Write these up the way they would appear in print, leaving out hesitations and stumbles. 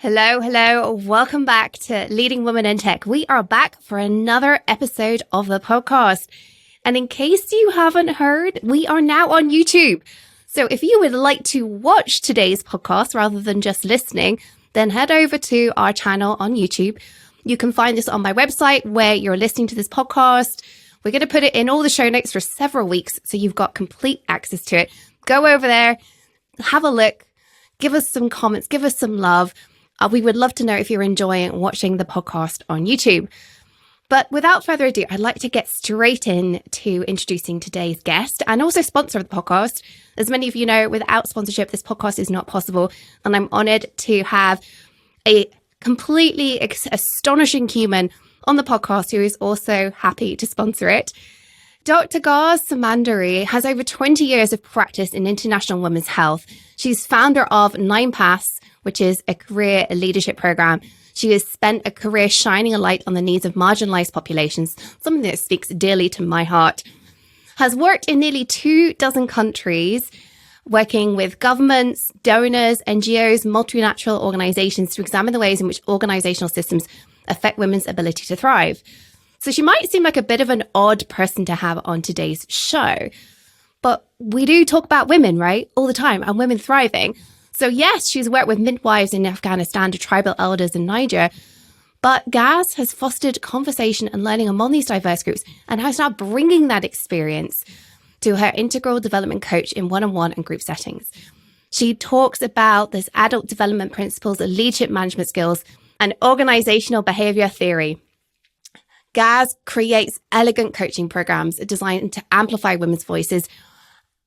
Hello, hello. Welcome back to Leading Women in Tech. We are back for another episode of the podcast. And in case you haven't heard, we are now on YouTube. So if you would like to watch today's podcast rather than just listening, then head over to our channel on YouTube. You can find this on my website where you're listening to this podcast. We're going to put it in all the show notes for several weeks, so you've got complete access to it. Go over there, have a look, give us some comments, give us some love. We would love to know if you're enjoying watching the podcast on YouTube. But without further ado, I'd like to get straight in to introducing today's guest and also sponsor of the podcast. As many of you know, without sponsorship, this podcast is not possible. And I'm honored to have a completely astonishing human on the podcast who is also happy to sponsor it. Dr. Ghaz Samandari has over 20 years of practice in international women's health. She's founder of 9 Paths, which is a career leadership program. She has spent a career shining a light on the needs of marginalized populations, something that speaks dearly to my heart. Has worked in nearly 24 countries, working with governments, donors, NGOs, multilateral organizations to examine the ways in which organizational systems affect women's ability to thrive. So she might seem like a bit of an odd person to have on today's show, but we do talk about women, right? All the time, and women thriving. So yes, she's worked with midwives in Afghanistan to tribal elders in Niger, but Ghaz has fostered conversation and learning among these diverse groups and is now bringing that experience to her integral development coach in one-on-one and group settings. She talks about this adult development principles, leadership management skills, and organizational behavior theory. Ghaz creates elegant coaching programs designed to amplify women's voices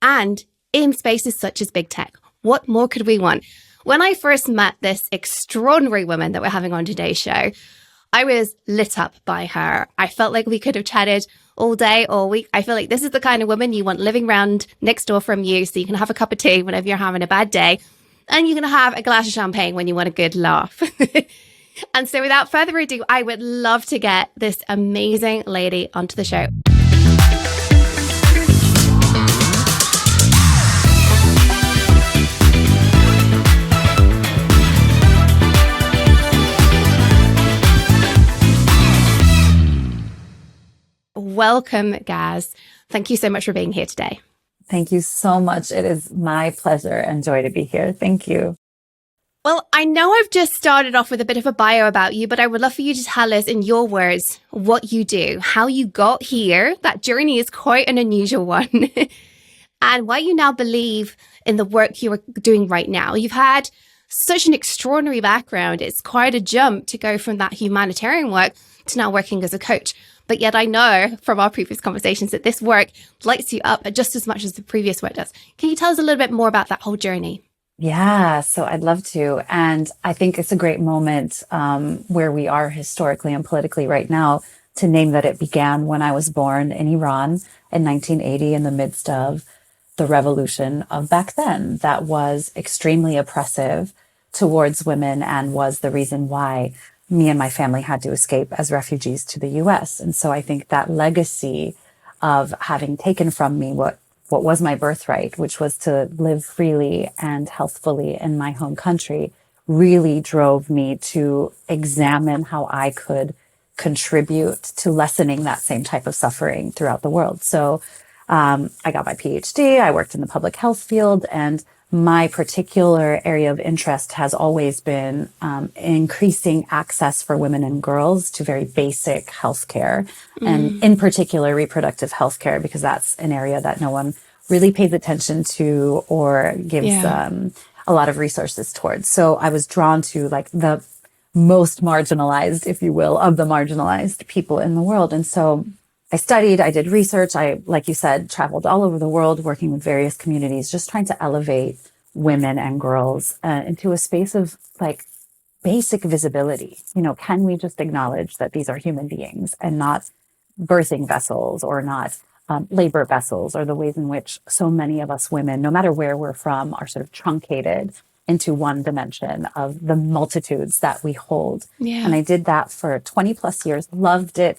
and in spaces such as big tech. What more could we want? When I first met this extraordinary woman that we're having on today's show, I was lit up by her. I felt like we could have chatted all day, all week. I feel like this is the kind of woman you want living around next door from you, so you can have a cup of tea whenever you're having a bad day, and you can have a glass of champagne when you want a good laugh. And so without further ado, I would love to get this amazing lady onto the show. Welcome, Ghaz. Thank you so much for being here today. Thank you so much. It is my pleasure and joy to be here. Thank you. Well, I know I've just started off with a bit of a bio about you, but I would love for you to tell us in your words what you do, how you got here. That journey is quite an unusual one. And why you now believe in the work you are doing right now. You've had such an extraordinary background. It's quite a jump to go from that humanitarian work to now working as a coach. But yet I know from our previous conversations that this work lights you up just as much as the previous work does. Can you tell us a little bit more about that whole journey? Yeah, so I'd love to. And I think it's a great moment where we are historically and politically right now to name that it began when I was born in Iran in 1980 in the midst of the revolution of back then that was extremely oppressive towards women and was the reason why me and my family had to escape as refugees to the US. And so I think that legacy of having taken from me what was my birthright, which was to live freely and healthfully in my home country, really drove me to examine how I could contribute to lessening that same type of suffering throughout the world. So I got my PhD, I worked in the public health field, and my particular area of interest has always been increasing access for women and girls to very basic healthcare, and in particular reproductive healthcare, because that's an area that no one really pays attention to or gives a lot of resources towards. So I was drawn to like the most marginalized, if you will, of the marginalized people in the world. And so I studied, I did research. I, like you said, traveled all over the world, working with various communities, just trying to elevate women and girls into a space of like basic visibility. You know, can we just acknowledge that these are human beings and not birthing vessels or not labor vessels, or the ways in which so many of us women, no matter where we're from, are sort of truncated into one dimension of the multitudes that we hold. Yeah. And I did that for 20 plus years, loved it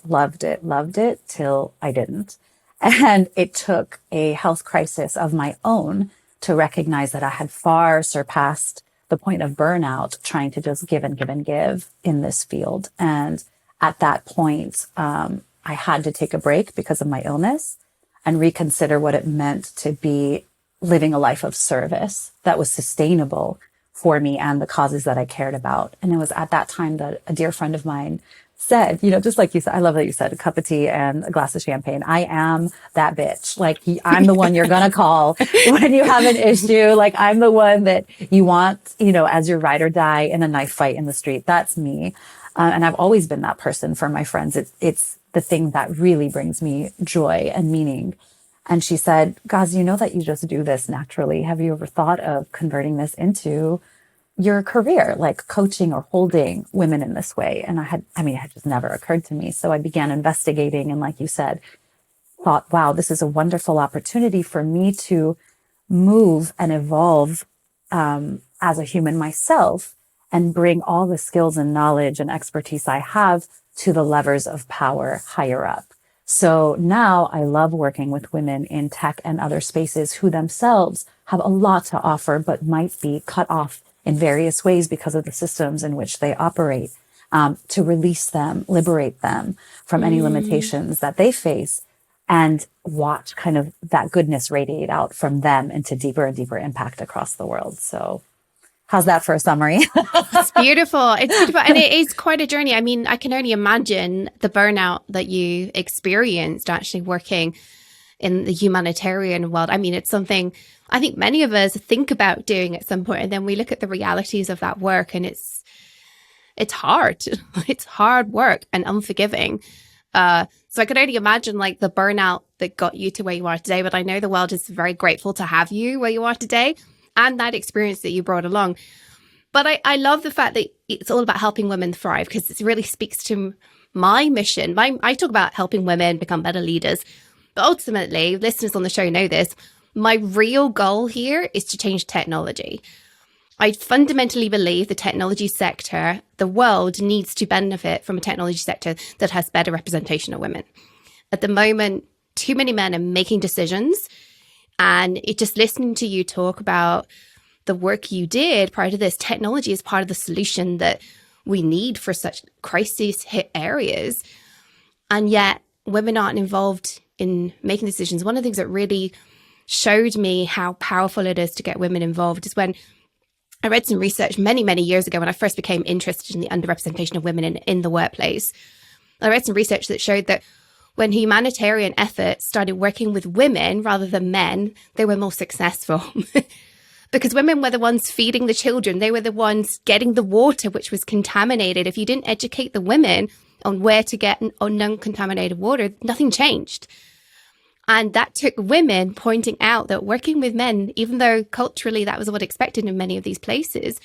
till I didn't. And it took a health crisis of my own to recognize that I had far surpassed the the point of burnout, trying to just give and give and give in this field. And at that point, I had to take a break because of my illness and reconsider what it meant to be living a life of service that was sustainable for me and the causes that I cared about. And it was at that time that a dear friend of mine said, just like you said, I love that you said a cup of tea and a glass of champagne. I am that bitch. Like, I'm the one you're going to call when you have an issue. Like, I'm the one that you want, as your ride or die in a knife fight in the street. That's me. And I've always been that person for my friends. It's the thing that really brings me joy and meaning. And she said, Ghaz, you know that you just do this naturally. Have you ever thought of converting this into your career, like coaching or holding women in this way? And it had just never occurred to me. So I began investigating. And like you said, thought, wow, this is a wonderful opportunity for me to move and evolve as a human myself and bring all the skills and knowledge and expertise I have to the levers of power higher up. So now I love working with women in tech and other spaces who themselves have a lot to offer, but might be cut off in various ways because of the systems in which they operate, to release them, liberate them from any limitations that they face, and watch kind of that goodness radiate out from them into deeper and deeper impact across the world. So how's that for a summary? It's beautiful. It's beautiful. And it is quite a journey. I mean, I can only imagine the burnout that you experienced actually working in the humanitarian world. I mean, it's something I think many of us think about doing at some point, and then we look at the realities of that work, and it's hard. It's hard work and unforgiving. So I could only imagine like the burnout that got you to where you are today. But I know the world is very grateful to have you where you are today, and that experience that you brought along. But I love the fact that it's all about helping women thrive, because it really speaks to my mission. I talk about helping women become better leaders. But ultimately, listeners on the show know this, my real goal here is to change technology. I fundamentally believe the technology sector, the world needs to benefit from a technology sector that has better representation of women. At the moment, too many men are making decisions, and just listening to you talk about the work you did prior to this, technology is part of the solution that we need for such crisis hit areas. And yet women aren't involved in making decisions. One of the things that really showed me how powerful it is to get women involved is when I read some research many, many years ago when I first became interested in the underrepresentation of women in the workplace. I read some research that showed that when humanitarian efforts started working with women rather than men, they were more successful. Because women were the ones feeding the children. They were the ones getting the water, which was contaminated. If you didn't educate the women on where to get non-contaminated water, nothing changed. And that took women pointing out that working with men, even though culturally that was what expected in many of these places,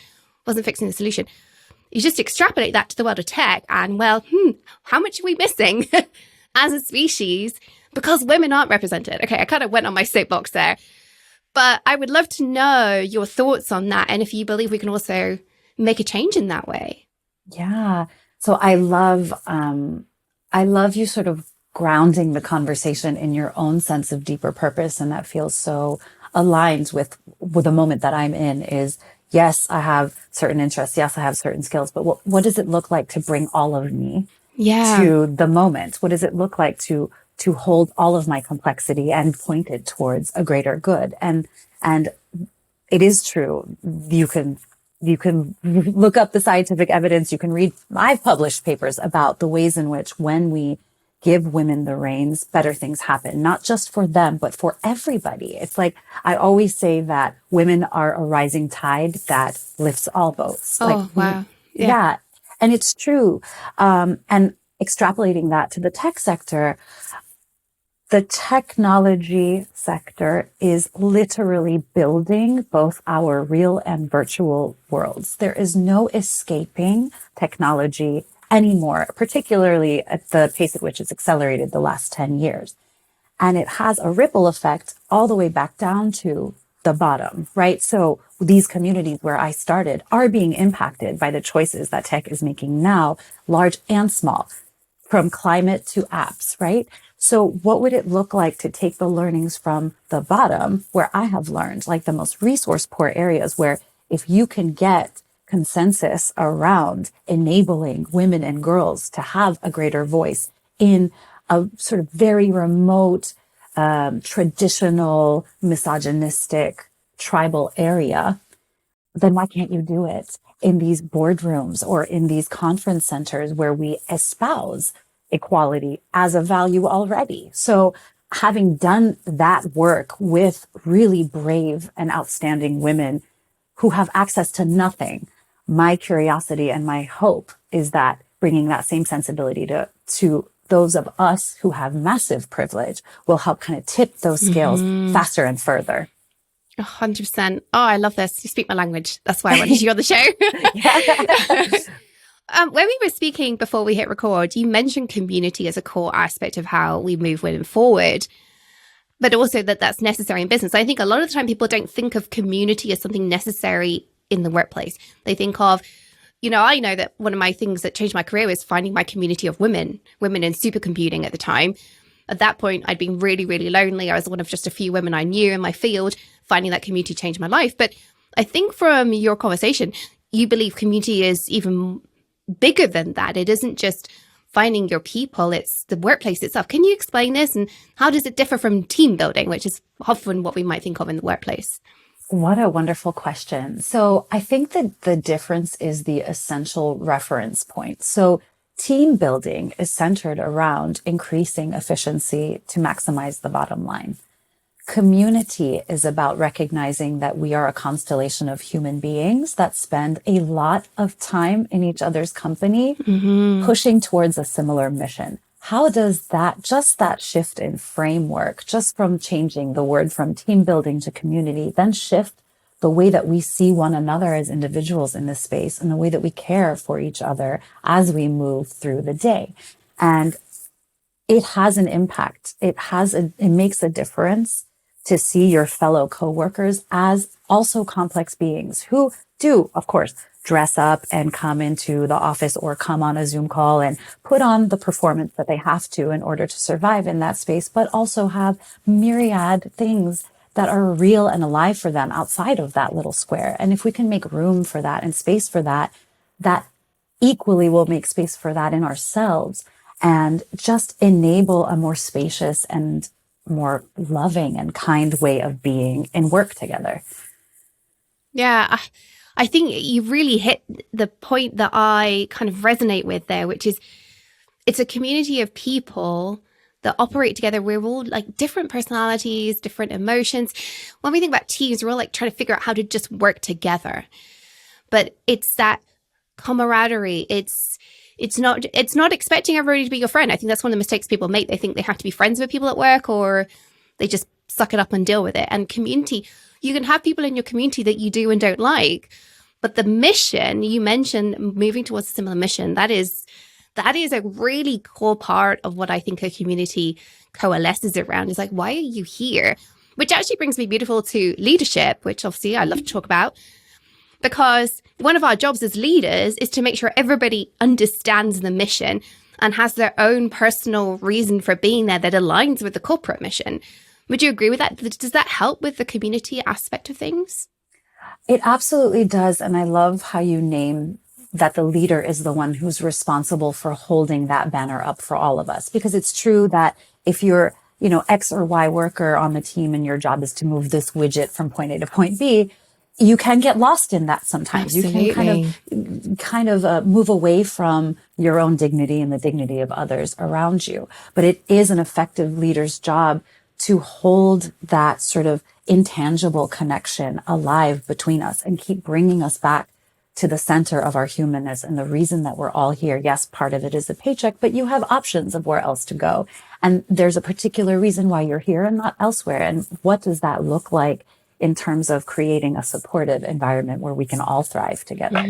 wasn't fixing the solution. You just extrapolate that to the world of tech and, well, how much are we missing as a species because women aren't represented? Okay, I kind of went on my soapbox there. But I would love to know your thoughts on that, and if you believe we can also make a change in that way. Yeah. So I love you sort of grounding the conversation in your own sense of deeper purpose. And that feels so aligned with the moment that I'm in is, yes, I have certain interests. Yes, I have certain skills, but what does it look like to bring all of me to the moment? What does it look like to hold all of my complexity and point it towards a greater good? And it is true. You can look up the scientific evidence. You can read, I've published papers about the ways in which when we give women the reins, better things happen, not just for them, but for everybody. It's like, I always say that women are a rising tide that lifts all boats. Oh, wow. Yeah. And it's true. And extrapolating that to the tech sector, the technology sector is literally building both our real and virtual worlds. There is no escaping technology anymore, particularly at the pace at which it's accelerated the last 10 years. And it has a ripple effect all the way back down to the bottom, right? So these communities where I started are being impacted by the choices that tech is making now, large and small, from climate to apps, right? So what would it look like to take the learnings from the bottom where I have learned, like the most resource poor areas where if you can get consensus around enabling women and girls to have a greater voice in a sort of very remote, traditional, misogynistic, tribal area, then why can't you do it in these boardrooms or in these conference centers where we espouse equality as a value already? So having done that work with really brave and outstanding women who have access to nothing, my curiosity and my hope is that bringing that same sensibility to those of us who have massive privilege will help kind of tip those scales faster and further. 100%. Oh, I love this. You speak my language. That's why I wanted you on the show. When we were speaking before we hit record, you mentioned community as a core aspect of how we move women forward, but also that that's necessary in business. I think a lot of the time people don't think of community as something necessary in the workplace. They think of, I know that one of my things that changed my career was finding my community of women in supercomputing at the time. At that point, I'd been really, really lonely. I was one of just a few women I knew in my field. Finding that community changed my life. But I think from your conversation, you believe community is even bigger than that. It isn't just finding your people, it's the workplace itself. Can you explain this? And how does it differ from team building, which is often what we might think of in the workplace? What a wonderful question. So I think that the difference is the essential reference point. So team building is centered around increasing efficiency to maximize the bottom line. Community is about recognizing that we are a constellation of human beings that spend a lot of time in each other's company, pushing towards a similar mission. How does just that shift in framework, just from changing the word from team building to community, then shift the way that we see one another as individuals in this space and the way that we care for each other as we move through the day? And it has an impact. It makes a difference to see your fellow coworkers as also complex beings who do, of course, dress up and come into the office or come on a Zoom call and put on the performance that they have to in order to survive in that space, but also have myriad things that are real and alive for them outside of that little square. And if we can make room for that and space for that, that equally will make space for that in ourselves and just enable a more spacious and more loving and kind way of being and work together. Yeah, I think you really hit the point that I kind of resonate with there, which is it's a community of people that operate together. We're all like different personalities, different emotions. When we think about teams, we're all like trying to figure out how to just work together. But it's that camaraderie. It's not expecting everybody to be your friend. I think that's one of the mistakes people make. They think they have to be friends with people at work, or they just suck it up and deal with it. And community, you can have people in your community that you do and don't like, but the mission you mentioned, moving towards a similar mission, that is a really core part of what I think a community coalesces around. Is like, why are you here? Which actually brings me beautiful to leadership, which obviously I love to talk about. Because one of our jobs as leaders is to make sure everybody understands the mission and has their own personal reason for being there that aligns with the corporate mission. Would you agree with that? Does that help with the community aspect of things? It absolutely does. And I love how you name that the leader is the one who's responsible for holding that banner up for all of us. Because it's true that if you're, X or Y worker on the team and your job is to move this widget from point A to point B, you can get lost in that sometimes. Absolutely. You can kind of move away from your own dignity and the dignity of others around you. But it is an effective leader's job to hold that sort of intangible connection alive between us and keep bringing us back to the center of our humanness and the reason that we're all here. Yes, part of it is a paycheck, but you have options of where else to go. And there's a particular reason why you're here and not elsewhere. And what does that look like in terms of creating a supportive environment where we can all thrive together?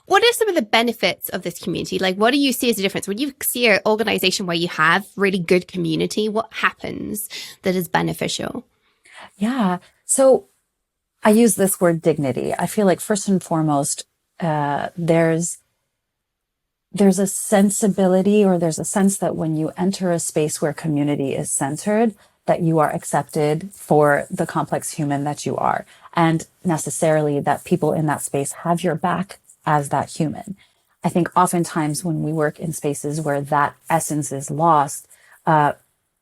What are some of the benefits of this community? Like, what do you see as a difference? When you see an organization where you have really good community, what happens that is beneficial? Yeah. So I use this word dignity. I feel like first and foremost, there's a sensibility, or there's a sense that when you enter a space where community is centered, that you are accepted for the complex human that you are. and necessarily that people in that space have your back as that human. I think oftentimes when we work in spaces where that essence is lost,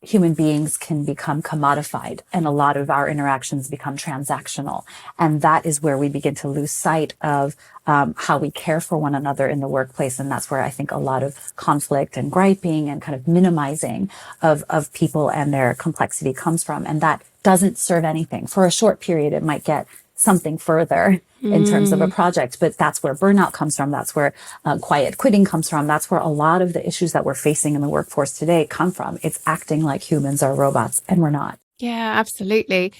human beings can become commodified and a lot of our interactions become transactional. And that is where we begin to lose sight of how we care for one another in the workplace. And that's where I think a lot of conflict and griping and kind of minimizing of people and their complexity comes from. And that doesn't serve anything. For a short period, it might get something further in terms of a project, but that's where burnout comes from. That's where quiet quitting comes from. That's where a lot of the issues that we're facing in the workforce today come from. It's acting like humans are robots, and we're not. Yeah, absolutely.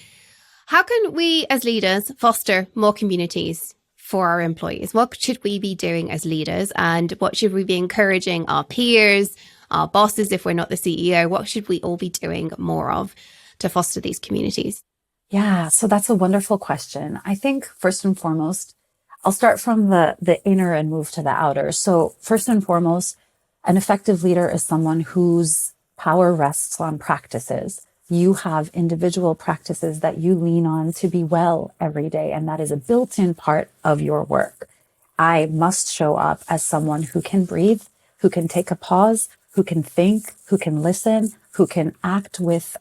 How can we as leaders foster more communities for our employees? What should we be doing as leaders, and what should we be encouraging our peers, our bosses, if we're not the CEO? What should we all be doing more of to foster these communities? Yeah, so that's a wonderful question. I think first and foremost, I'll start from the inner and move to the outer. So first and foremost, an effective leader is someone whose power rests on practices. You have individual practices that you lean on to be well every day, and that is a built-in part of your work. I must show up as someone who can breathe, who can take a pause, who can think, who can listen, who can act with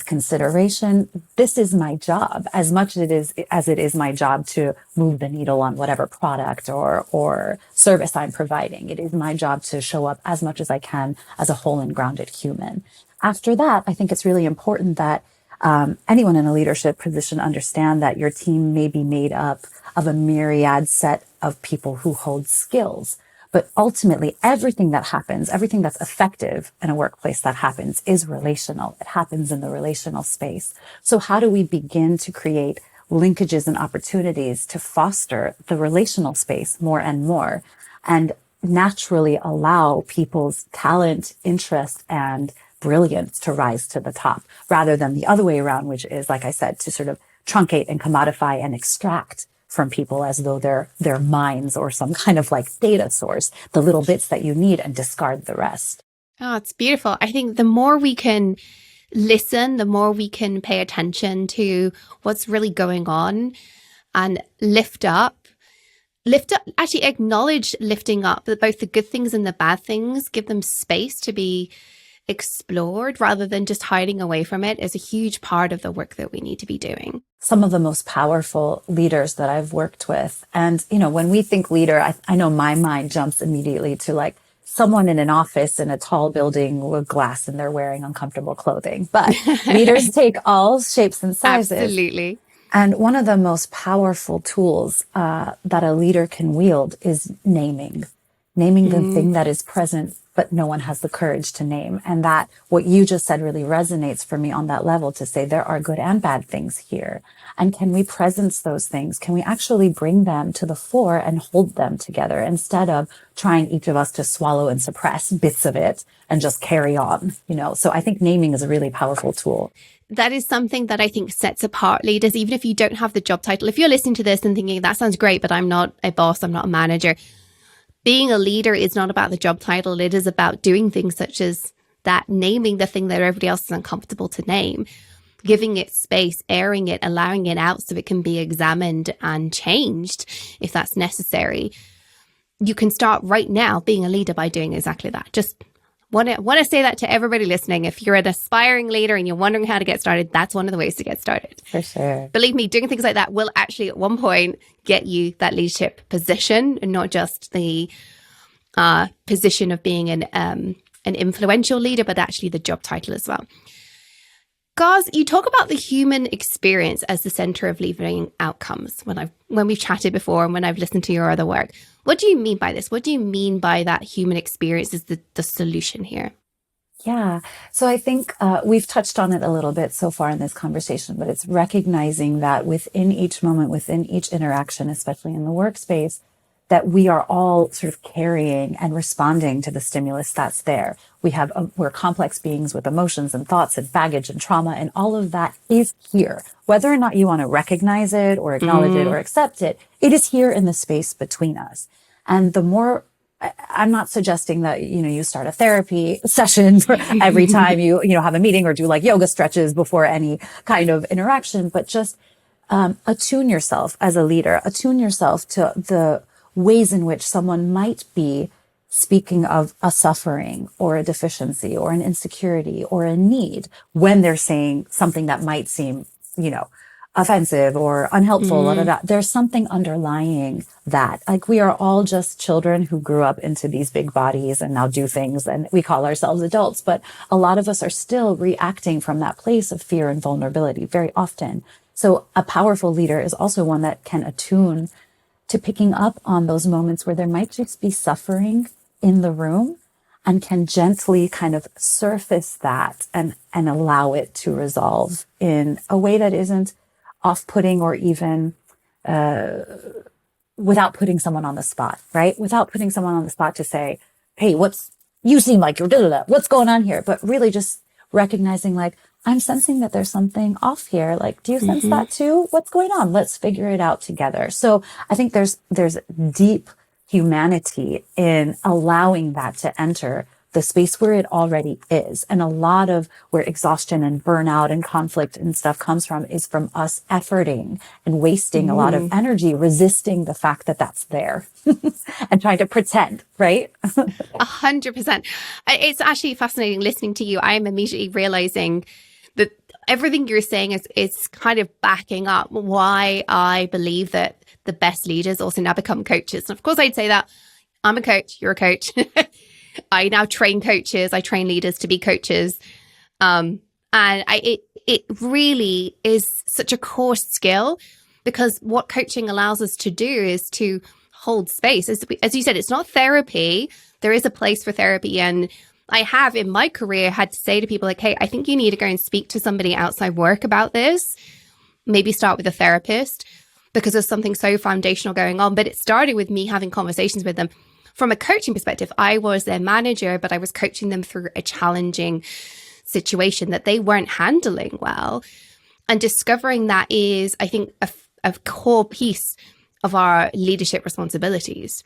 consideration. This is my job as much as it is my job to move the needle on whatever product or service I'm providing. It is my job to show up as much as I can as a whole and grounded human. After that, I think it's really important that anyone in a leadership position understand that your team may be made up of a myriad set of people who hold skills. But ultimately, everything that happens, everything that's effective in a workplace that happens is relational. It happens in the relational space. So how do we begin to create linkages and opportunities to foster the relational space more and more, and naturally allow people's talent, interest, and brilliance to rise to the top, rather than the other way around, which is, like I said, to sort of truncate and commodify and extract from people as though they're minds or some kind of like data source, the little bits that you need, and discard the rest. Oh, it's beautiful. I think the more we can listen, the more we can pay attention to what's really going on and lift up, actually acknowledge lifting up both the good things and the bad things, give them space to be explored rather than just hiding away from it, is a huge part of the work that we need to be doing. Some of the most powerful leaders that I've worked with. And, when we think leader, I know my mind jumps immediately to like someone in an office in a tall building with glass and they're wearing uncomfortable clothing. But leaders take all shapes and sizes. Absolutely. And one of the most powerful tools that a leader can wield is naming the thing that is present, but no one has the courage to name. And that what you just said really resonates for me on that level, to say there are good and bad things here. And can we presence those things? Can we actually bring them to the fore and hold them together instead of trying each of us to swallow and suppress bits of it and just carry on, So I think naming is a really powerful tool. That is something that I think sets apart leaders, even if you don't have the job title. If you're listening to this and thinking, that sounds great, but I'm not a boss, I'm not a manager. Being a leader is not about the job title. It is about doing things such as that, naming the thing that everybody else is uncomfortable to name, giving it space, airing it, allowing it out so it can be examined and changed if that's necessary. You can start right now being a leader by doing exactly that. Just want to say that to everybody listening. If you're an aspiring leader and you're wondering how to get started, that's one of the ways to get started. For sure. Believe me, doing things like that will actually at one point get you that leadership position, and not just the position of being an influential leader, but actually the job title as well. Ghaz, you talk about the human experience as the center of leading outcomes when we've chatted before and when I've listened to your other work. What do you mean by this? What do you mean by that human experience is the solution here? Yeah. So I think we've touched on it a little bit so far in this conversation, but it's recognizing that within each moment, within each interaction, especially in the workspace, that we are all sort of carrying and responding to the stimulus that's there. We're complex beings with emotions and thoughts and baggage and trauma, and all of that is here. Whether or not you want to recognize it or acknowledge it or accept it, it is here in the space between us. And the more, I'm not suggesting that, you start a therapy session for every time you have a meeting, or do like yoga stretches before any kind of interaction, but just attune yourself as a leader, attune yourself to the ways in which someone might be speaking of a suffering or a deficiency or an insecurity or a need when they're saying something that might seem, offensive or unhelpful. Blah, blah, blah. There's something underlying that. Like, we are all just children who grew up into these big bodies and now do things, and we call ourselves adults. But a lot of us are still reacting from that place of fear and vulnerability very often. So a powerful leader is also one that can attune to picking up on those moments where there might just be suffering in the room, and can gently kind of surface that and allow it to resolve in a way that isn't off-putting, or even without putting someone on the spot, right? Without putting someone on the spot to say, hey, you seem like you're da-da-da, what's going on here? But really just recognizing, like, I'm sensing that there's something off here. Like, do you sense that too? What's going on? Let's figure it out together. So I think there's deep humanity in allowing that to enter the space where it already is. And a lot of where exhaustion and burnout and conflict and stuff comes from is from us efforting and wasting a lot of energy, resisting the fact that that's there and trying to pretend, right? 100%. It's actually fascinating listening to you. I'm immediately realizing that everything you're saying is kind of backing up why I believe that the best leaders also now become coaches. And of course, I'd say that I'm a coach, you're a coach. I now train coaches. I train leaders to be coaches. It really is such a core skill, because what coaching allows us to do is to hold space. As you said, it's not therapy. There is a place for therapy. And I have in my career had to say to people like, hey, I think you need to go and speak to somebody outside work about this. Maybe start with a therapist, because there's something so foundational going on. But it started with me having conversations with them. From a coaching perspective, I was their manager, but I was coaching them through a challenging situation that they weren't handling well. And discovering that is, I think, a core piece of our leadership responsibilities.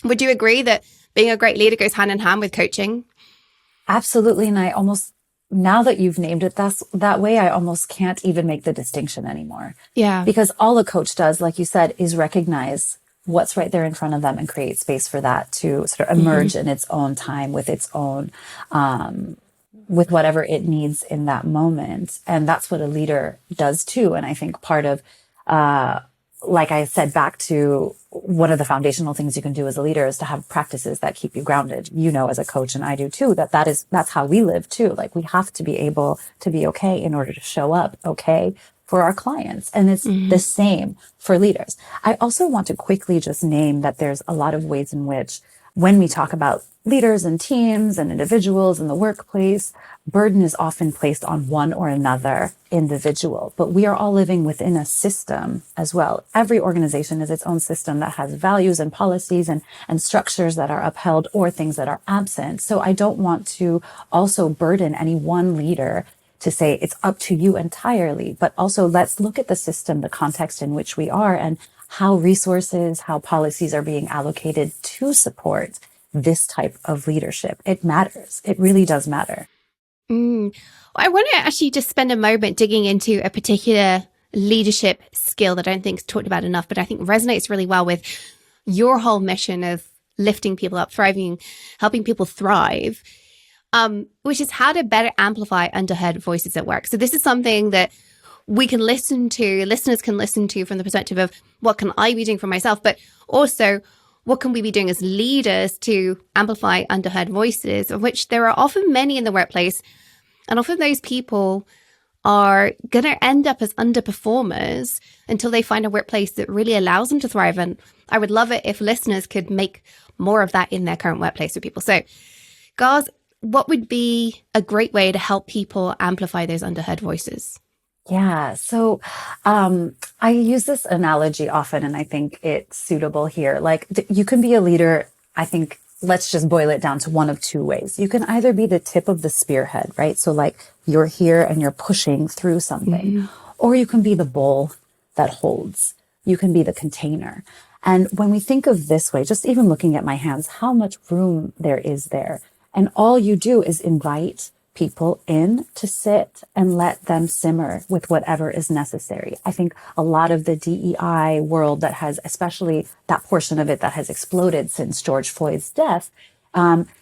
Would you agree that being a great leader goes hand in hand with coaching? Absolutely. And I almost, now that you've named it that way, I almost can't even make the distinction anymore. Yeah. Because all a coach does, like you said, is recognize what's right there in front of them and create space for that to sort of emerge in its own time, with its own, with whatever it needs in that moment. And that's what a leader does too. And I think part of, like I said, back to one of the foundational things you can do as a leader is to have practices that keep you grounded. You know, as a coach, and I do too, that's how we live too. Like, we have to be able to be okay in order to show up okay for our clients. And it's the same for leaders. I also want to quickly just name that there's a lot of ways in which, when we talk about leaders and teams and individuals in the workplace, burden is often placed on one or another individual, but we are all living within a system as well. Every organization is its own system that has values and policies and structures that are upheld or things that are absent. So I don't want to also burden any one leader to say it's up to you entirely, but also let's look at the system, the context in which we are, and how resources, how policies are being allocated to support this type of leadership. It matters. It really does matter. I want to actually just spend a moment digging into a particular leadership skill that I don't think is talked about enough, but I think resonates really well with your whole mission of lifting people up, thriving, helping people thrive. Which is how to better amplify underheard voices at work. So this is something that we can listeners can listen to from the perspective of what can I be doing for myself, but also what can we be doing as leaders to amplify underheard voices, of which there are often many in the workplace. And often those people are going to end up as underperformers until they find a workplace that really allows them to thrive. And I would love it if listeners could make more of that in their current workplace with people. So, Ghaz, what would be a great way to help people amplify those underheard voices? Yeah. So, I use this analogy often, and I think it's suitable here. Like, you can be a leader. I think, let's just boil it down to one of two ways. You can either be the tip of the spearhead, right? So like, you're here and you're pushing through something, or you can be the bowl that holds. You can be the container. And when we think of this way, just even looking at my hands, how much room there is there. And all you do is invite people in to sit and let them simmer with whatever is necessary. I think a lot of the DEI world that has, especially that portion of it that has exploded since George Floyd's death,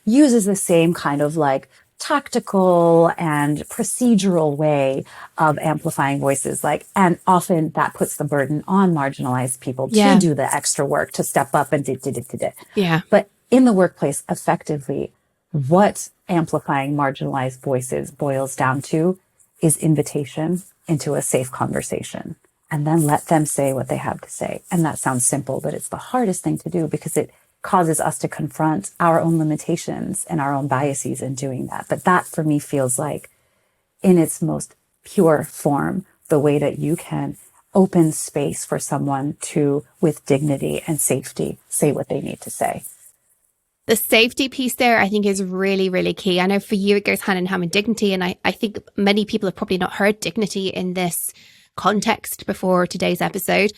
uses the same kind of like tactical and procedural way of amplifying voices. And often that puts the burden on marginalized people to do the extra work, to step up and Yeah. But in the workplace, effectively, what amplifying marginalized voices boils down to is invitation into a safe conversation, and then let them say what they have to say. And that sounds simple, but it's the hardest thing to do because it causes us to confront our own limitations and our own biases in doing that. But that for me feels like, in its most pure form, the way that you can open space for someone to, with dignity and safety, say what they need to say. The safety piece there, I think, is really, really key. I know for you, it goes hand in hand with dignity. And I think many people have probably not heard dignity in this context before today's episode.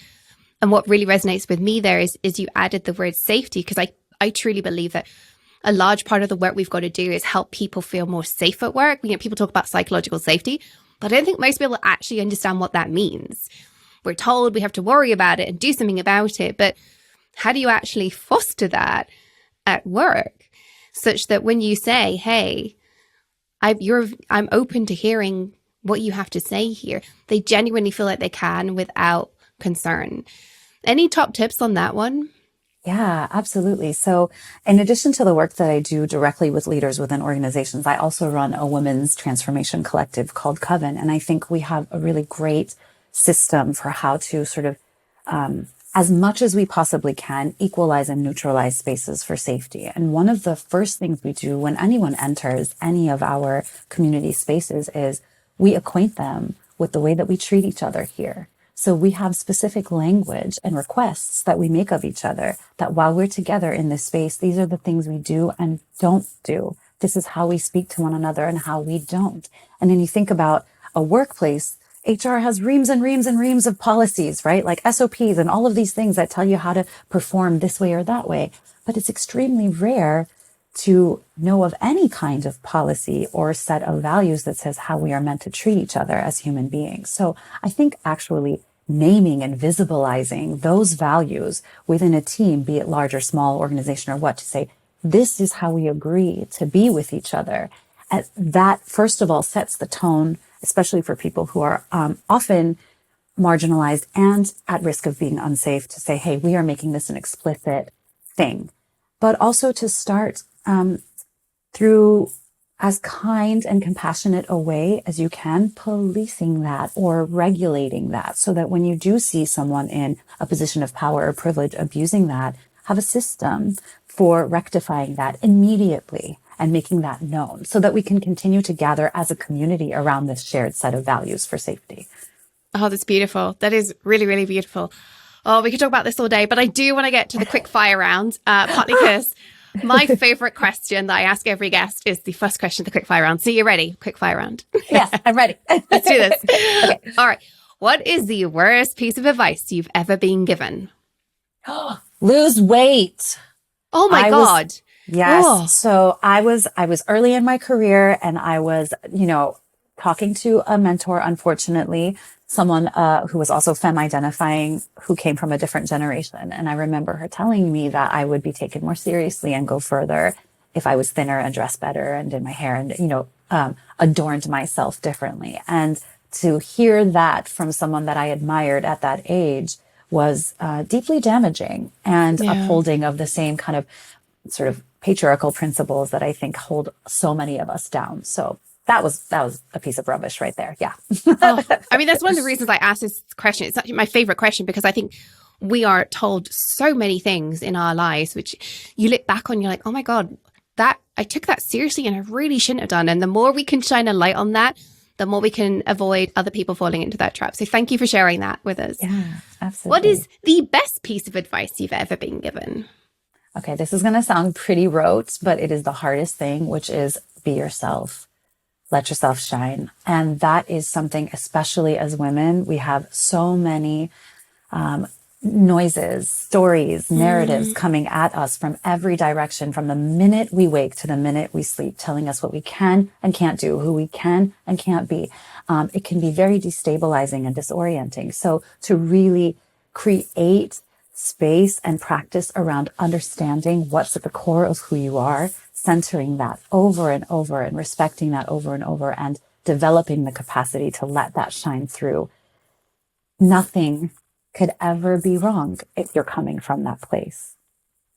And what really resonates with me there is you added the word safety, because I truly believe that a large part of the work we've got to do is help people feel more safe at work. People talk about psychological safety, but I don't think most people actually understand what that means. We're told we have to worry about it and do something about it, but how do you actually foster that at work such that when you say, hey, I'm open to hearing what you have to say here, they genuinely feel like they can without concern? Any top tips on that one? Yeah, absolutely. So in addition to the work that I do directly with leaders within organizations, I also run a women's transformation collective called Coven. And I think we have a really great system for how to sort of, as much as we possibly can, equalize and neutralize spaces for safety. And one of the first things we do when anyone enters any of our community spaces is we acquaint them with the way that we treat each other here. So we have specific language and requests that we make of each other, that while we're together in this space, these are the things we do and don't do. This is how we speak to one another and how we don't. And then you think about a workplace, HR has reams and reams and reams of policies, right? Like SOPs and all of these things that tell you how to perform this way or that way. But it's extremely rare to know of any kind of policy or set of values that says how we are meant to treat each other as human beings. So I think actually naming and visibilizing those values within a team, be it large or small organization or what, to say, this is how we agree to be with each other. And that, first of all, sets the tone, especially for people who are often marginalized and at risk of being unsafe, to say, hey, we are making this an explicit thing. But also to start through as kind and compassionate a way as you can, policing that or regulating that, so that when you do see someone in a position of power or privilege abusing that, have a system for rectifying that immediately and making that known, so that we can continue to gather as a community around this shared set of values for safety. Oh, that's beautiful. That is really, really beautiful. Oh, we could talk about this all day, but I do want to get to the quick fire round, partly because my favorite question that I ask every guest is the first question of the quick fire round. So you're ready? Quick fire round. Yes, I'm ready. Let's do this. Okay. All right. What is the worst piece of advice you've ever been given? Lose weight. Oh my God. Yes. Oh. So I was early in my career, and I was, talking to a mentor, unfortunately, someone who was also femme-identifying, who came from a different generation. And I remember her telling me that I would be taken more seriously and go further if I was thinner and dressed better and did my hair and, adorned myself differently. And to hear that from someone that I admired at that age was deeply damaging and upholding of the same kind of sort of patriarchal principles that I think hold so many of us down. So that was a piece of rubbish right there. Yeah. I mean, that's one of the reasons I asked this question. It's actually my favorite question, because I think we are told so many things in our lives, which you look back on, you're like, oh my God, that I took that seriously and I really shouldn't have done. And the more we can shine a light on that, the more we can avoid other people falling into that trap. So thank you for sharing that with us. Yeah, absolutely. What is the best piece of advice you've ever been given? Okay, this is going to sound pretty rote, but it is the hardest thing, which is be yourself. Let yourself shine. And that is something, especially as women, we have so many noises, stories, narratives coming at us from every direction, from the minute we wake to the minute we sleep, telling us what we can and can't do, who we can and can't be. It can be very destabilizing and disorienting. So to really create space and practice around understanding what's at the core of who you are, centering that over and over and respecting that over and over and developing the capacity to let that shine through. Nothing could ever be wrong if you're coming from that place.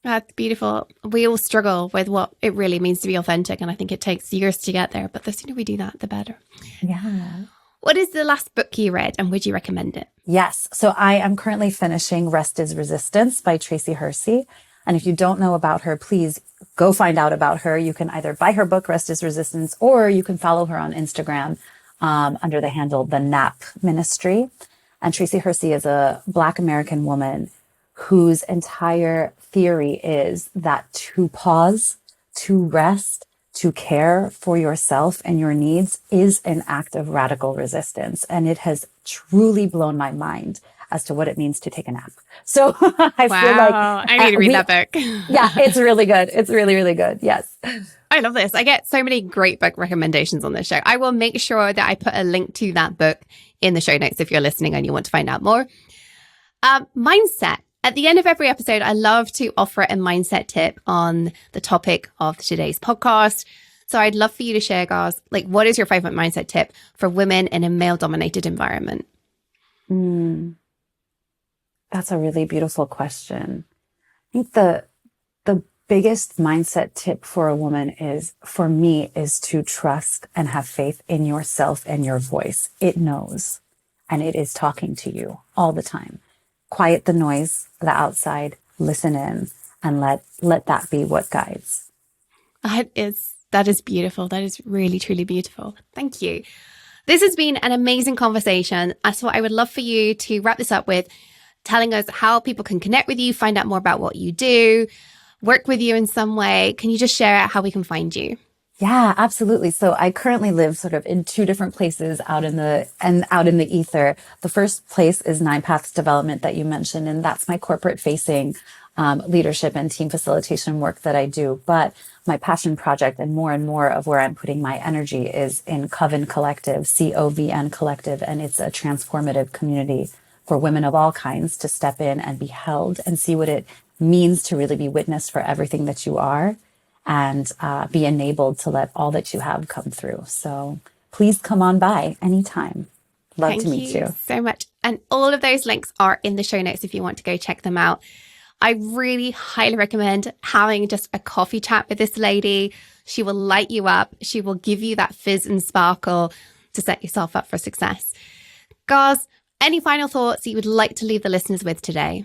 That's beautiful. We all struggle with what it really means to be authentic. And I think it takes years to get there. But the sooner we do that, the better. Yeah. What is the last book you read and would you recommend it? Yes. So I am currently finishing Rest is Resistance by Tracy Hersey. And if you don't know about her, please go find out about her. You can either buy her book, Rest is Resistance, or you can follow her on Instagram under the handle The Nap Ministry. And Tracy Hersey is a Black American woman whose entire theory is that to pause, to rest, to care for yourself and your needs is an act of radical resistance. And it has truly blown my mind as to what it means to take a nap. So I feel like I need to read that book. Yeah, it's really good. It's really, really good. Yes. I love this. I get so many great book recommendations on this show. I will make sure that I put a link to that book in the show notes if you're listening and you want to find out more. Mindset. At the end of every episode, I love to offer a mindset tip on the topic of today's podcast. So I'd love for you to share, Ghaz, like what is your favorite mindset tip for women in a male-dominated environment? That's a really beautiful question. I think the biggest mindset tip for a woman is to trust and have faith in yourself and your voice. It knows, and it is talking to you all the time. Quiet the noise, the outside, listen in, and let that be what guides. That is beautiful. That is really, truly beautiful. Thank you. This has been an amazing conversation. So I would love for you to wrap this up with telling us how people can connect with you, find out more about what you do, work with you in some way. Can you just share how we can find you? Yeah, absolutely. So I currently live sort of in two different places out in the ether. The first place is Nine Paths Development that you mentioned, and that's my corporate facing leadership and team facilitation work that I do. But my passion project and more of where I'm putting my energy is in Coven Collective, COVN Collective, and it's a transformative community for women of all kinds to step in and be held and see what it means to really be witnessed for everything that you are and be enabled to let all that you have come through. So please come on by anytime. Love to meet you. Thank you so much. And all of those links are in the show notes if you want to go check them out. I really highly recommend having just a coffee chat with this lady. She will light you up. She will give you that fizz and sparkle to set yourself up for success. Ghaz, any final thoughts you would like to leave the listeners with today?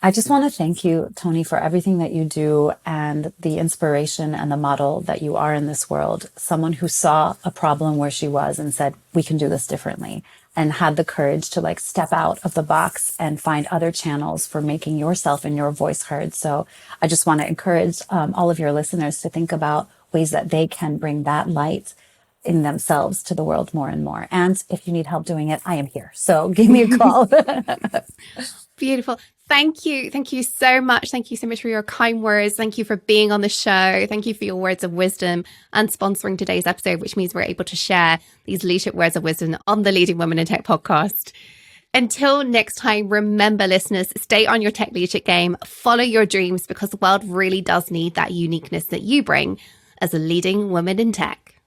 I just want to thank you, Tony, for everything that you do and the inspiration and the model that you are in this world. Someone who saw a problem where she was and said, we can do this differently, and had the courage to step out of the box and find other channels for making yourself and your voice heard. So I just want to encourage all of your listeners to think about ways that they can bring that light in themselves to the world more and more. And if you need help doing it, I am here. So give me a call. Beautiful. Thank you. Thank you so much. Thank you so much for your kind words. Thank you for being on the show. Thank you for your words of wisdom and sponsoring today's episode, which means we're able to share these leadership words of wisdom on the Leading Women in Tech podcast. Until next time, remember, listeners, stay on your tech leadership game, follow your dreams, because the world really does need that uniqueness that you bring as a leading woman in tech.